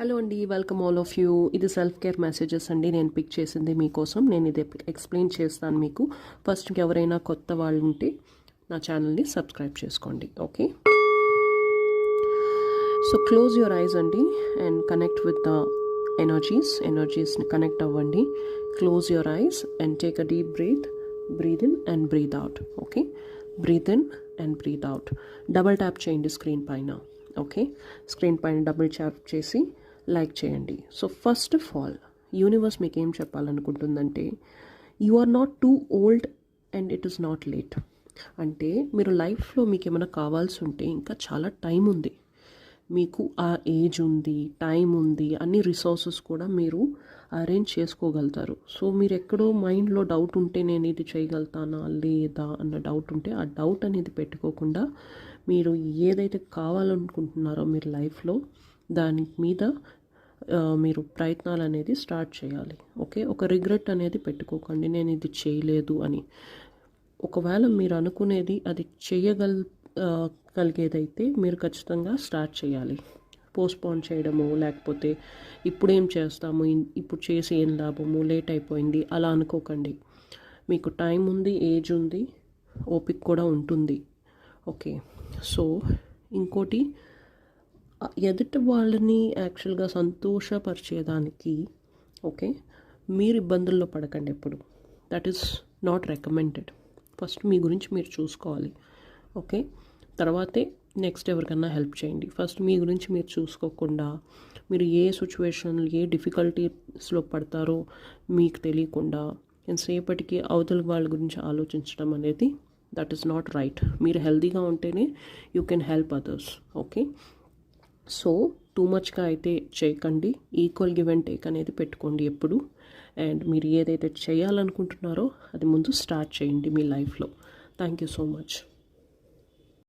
Hello అండి, welcome all of you. ఇది self care messages అండి. నేను పిక్ చేసింది మీకోసం. నేను ఇది ఎక్స్ప్లెయిన్ చేస్తాను మీకు. ఫస్ట్ ఎవరైనా కొత్త వాళ్ళు ఉంటే నా ఛానల్ని సబ్స్క్రైబ్ చేసుకోండి. Okay, so close your eyes అండి అండ్ కనెక్ట్ విత్ ద ఎనర్జీస్ని కనెక్ట్ అవ్వండి. Close your eyes and take a deep breath in and breath out. Okay, breath in and breath out. Double tap చేయండి screen పైన. Okay, screen పైన double tap చేసి like చేయండి. So first of all universe మీకు ఏం చెప్పాలనుకుంటుందంటే, you are not too old and it is not late. అంటే మీరు లైఫ్లో మీకు ఏమైనా కావాల్సి ఉంటే ఇంకా చాలా టైం ఉంది. మీకు ఆ ఏజ్ ఉంది, టైం ఉంది, అన్ని రిసోర్సెస్ కూడా మీరు అరేంజ్ చేసుకోగలుగుతారు. సో మీరు ఎక్కడో మైండ్లో డౌట్ ఉంటే నేను ఇది చేయగలుగుతానా లేదా అన్న డౌట్ ఉంటే ఆ డౌట్ అనేది పెట్టుకోకుండా మీరు ఏదైతే కావాలనుకుంటున్నారో మీరు లైఫ్లో దాని మీద మీరు ప్రయత్నాలు అనేది స్టార్ట్ చేయాలి. ఓకే, ఒక రిగ్రెట్ అనేది పెట్టుకోకండి నేను ఇది చేయలేదు అని. ఒకవేళ మీరు అనుకునేది అది కలిగేదైతే మీరు ఖచ్చితంగా స్టార్ట్ చేయాలి. పోస్ట్పోన్ చేయడము, లేకపోతే ఇప్పుడేం చేస్తాము, ఇప్పుడు చేసి ఏం లాభము, లేట్ అయిపోయింది అలా అనుకోకండి. మీకు టైం ఉంది, ఏజ్ ఉంది, ఓపిక కూడా ఉంటుంది. ఓకే, సో ఇంకోటి, ఎదుటి వాళ్ళని యాక్చువల్గా సంతోషపరిచేదానికి ఓకే మీరు ఇబ్బందుల్లో పడకండి ఎప్పుడు. That is not recommended. First మీ గురించి మీరు చూసుకోవాలి. ఓకే, తర్వాతే నెక్స్ట్ ఎవరికన్నా హెల్ప్ చేయండి. ఫస్ట్ మీ గురించి మీరు చూసుకోకుండా మీరు ఏ సిచ్యువేషన్లు ఏ డిఫికల్టీస్లో పడతారో మీకు తెలియకుండా ఎంతసేపటికి అవతల వాళ్ళ గురించి ఆలోచించడం అనేది దట్ ఈస్ నాట్ రైట్. మీరు హెల్తీగా ఉంటేనే you can help others. Okay, so too మచ్గా అయితే చేయకండి. ఈక్వల్ గివ్ అండ్ టేక్ అనేది పెట్టుకోండి ఎప్పుడు. అండ్ మీరు ఏదైతే చేయాలనుకుంటున్నారో అది ముందు స్టార్ట్ చేయండి మీ లైఫ్లో. Thank you so much.